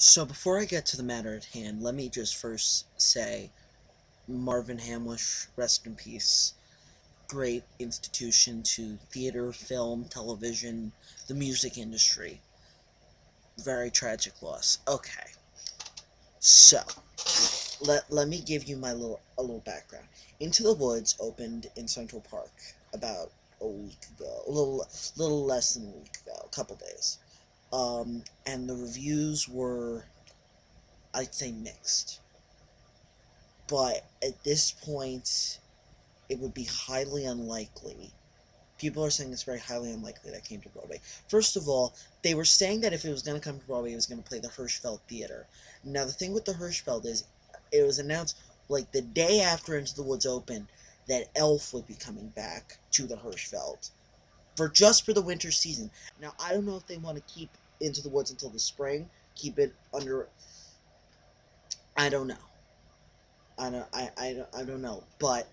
So before I get to the matter at hand, let me just first say Marvin Hamlish, rest in peace. Great institution to theater, film, television, the music industry. Very tragic loss. Okay, so let me give you a little background. Into the Woods opened in Central Park about a week ago, a little less than a week ago, a couple days. And the reviews were, I'd say, mixed. But at this point, it would be highly unlikely. People are saying it's very highly unlikely that came to Broadway. First of all, they were saying that if it was going to come to Broadway, it was going to play the Hirschfeld Theater. Now, the thing with the Hirschfeld is, it was announced like the day after Into the Woods opened that Elf would be coming back to the Hirschfeld for the winter season. Now, I don't know if they want to keep Into the Woods until the spring, keep it under. I don't know. I don't know, but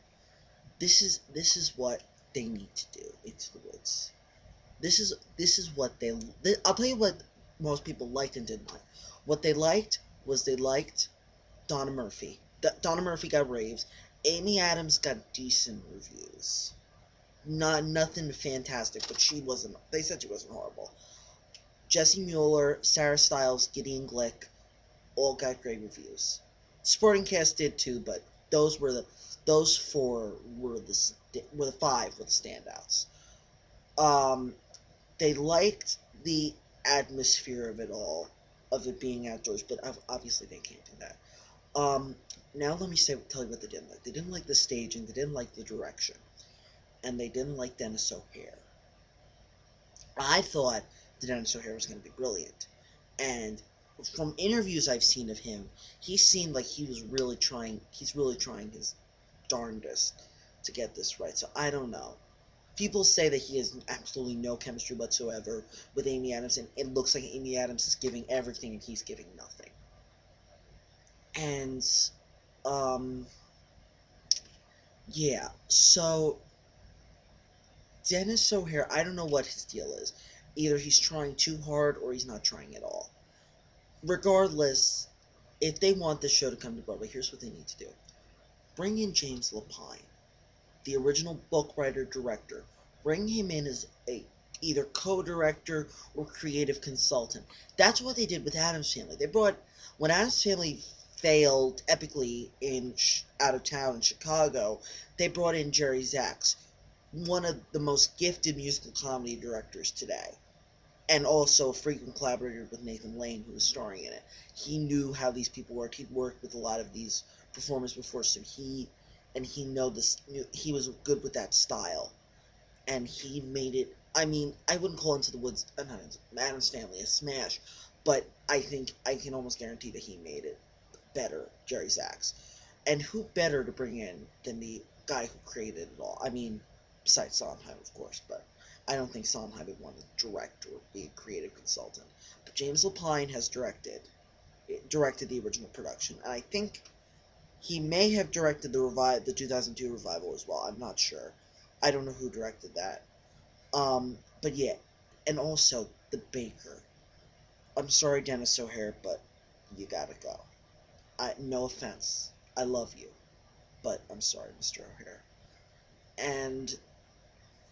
this is what they need to do. Into the Woods. This is what I'll tell you what most people liked and didn't like. What they liked was they liked Donna Murphy. Donna Murphy got raves. Amy Adams got decent reviews. Not nothing fantastic, but she wasn't. They said she wasn't horrible. Jesse Mueller, Sarah Stiles, Gideon Glick, all got great reviews. Sporting Cast did too, but those four were the five were the standouts. Um, they liked the atmosphere of it all, of it being outdoors, but obviously they can't do that. Um, Now let me tell you what they didn't like. They didn't like the staging, they didn't like the direction, and they didn't like Dennis O'Hare. I thought that Dennis O'Hare was going to be brilliant, and from interviews I've seen of him, he seemed like he was really trying. He's really trying his darndest to get this right. So I don't know. People say that he has absolutely no chemistry whatsoever with Amy Adams, and it looks like Amy Adams is giving everything and he's giving nothing. And, um, yeah. So Dennis O'Hare, I don't know what his deal is. Either he's trying too hard or he's not trying at all. Regardless, if they want this show to come to Broadway, here's what they need to do: bring in James Lapine, the original book writer director. Bring him in as a either co-director or creative consultant. That's what they did with Addams Family. They brought when Addams Family failed epically in out of town in Chicago, they brought in Jerry Zaks, one of the most gifted musical comedy directors today, and also a frequent collaborator with Nathan Lane, who was starring in it. He knew how these people worked. He'd worked with a lot of these performers before, so he know this. He was good with that style, and he made it. I mean, I wouldn't call Into the Woods, not Addams Family, a smash, but I think I can almost guarantee that he made it better, Jerry Zaks. And who better to bring in than the guy who created it all? I mean, besides Sondheim, of course, but I don't think Sondheim would want to direct or be a creative consultant. But James Lapine has directed the original production, and I think he may have directed the 2002 revival as well. I'm not sure. I don't know who directed that. But yeah, and also the baker. I'm sorry, Dennis O'Hare, but you gotta go. No offense, I love you, but I'm sorry, Mr. O'Hare. And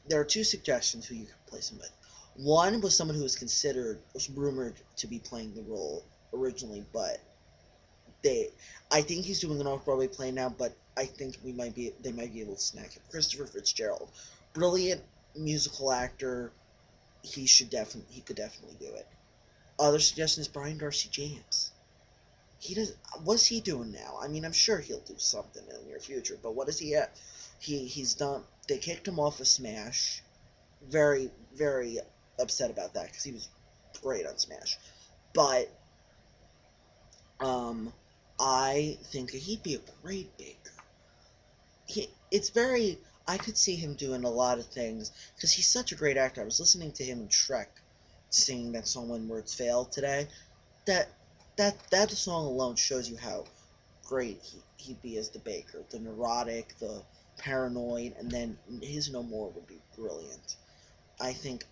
there are two suggestions who you could place him with. One was someone who was rumored to be playing the role originally, but they, I think he's doing an off-Broadway play now, but I think they might be able to snag him. Christopher Fitzgerald, brilliant musical actor. He could definitely do it. Other suggestion is Brian Darcy James. He does. What's he doing now? I mean, I'm sure he'll do something in the near future, but what is he at? He's done. They kicked him off of Smash. Very very upset about that because he was great on Smash. But um, I think that he'd be a great baker. It's very. I could see him doing a lot of things because he's such a great actor. I was listening to him in Shrek, singing that song "When Words Fail" today. That that song alone shows you how great he'd be as the baker. The neurotic, the paranoid, and then his No More would be brilliant. I think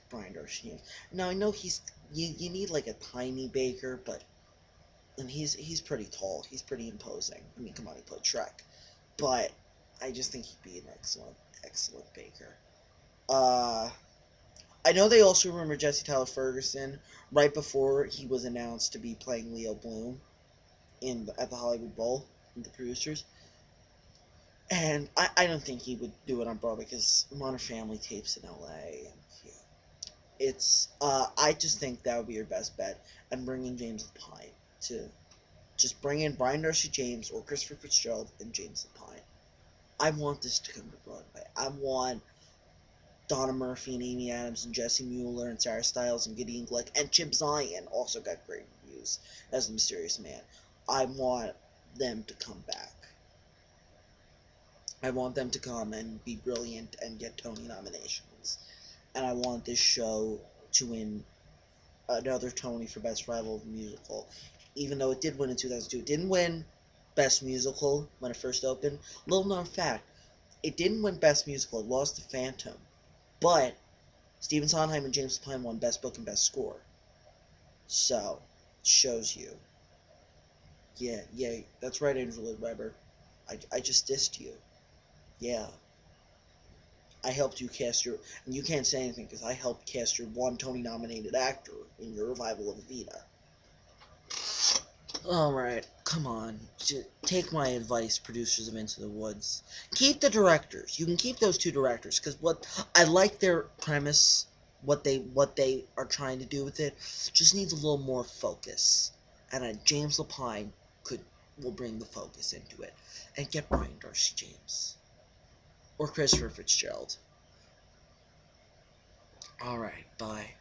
Brian Darcy. Now I know you need like a tiny baker, but and he's pretty tall. He's pretty imposing. I mean, come on, he played Shrek, but I just think he'd be an excellent Baker. Uh, I know they also rumored Jesse Tyler Ferguson right before he was announced to be playing Leo Bloom at the Hollywood Bowl, the producers. And I don't think he would do it on Broadway because Modern Family tapes in LA. And yeah, it's I just think that would be your best bet. And bringing James Lapine to just bring in Brian Darcy James or Christopher Fitzgerald and James Lapine. I want this to come to Broadway. I want Donna Murphy and Amy Adams and Jesse Mueller and Sarah Stiles and Gideon Glick and Chip Zien also got great reviews as the Mysterious Man. I want them to come back. I want them to come and be brilliant and get Tony nominations. And I want this show to win another Tony for Best Rival Musical. Even though it did win in 2002. It didn't win Best Musical when it first opened. Little known fact, it didn't win Best Musical. It lost to Phantom. But Stephen Sondheim and James Lapine won Best Book and Best Score. So, shows you. Yeah, that's right, Andrew Lloyd Webber. I just dissed you. Yeah. I helped you cast your, and you can't say anything because I helped cast your one Tony-nominated actor in your revival of Evita. Alright, come on. Take my advice, producers of Into the Woods. Keep the directors. You can keep those two directors, because what I like their premise, what they are trying to do with it, just needs a little more focus. And James Lapine will bring the focus into it. And get Brian Darcy James. Or Christopher Fitzgerald. Alright, bye.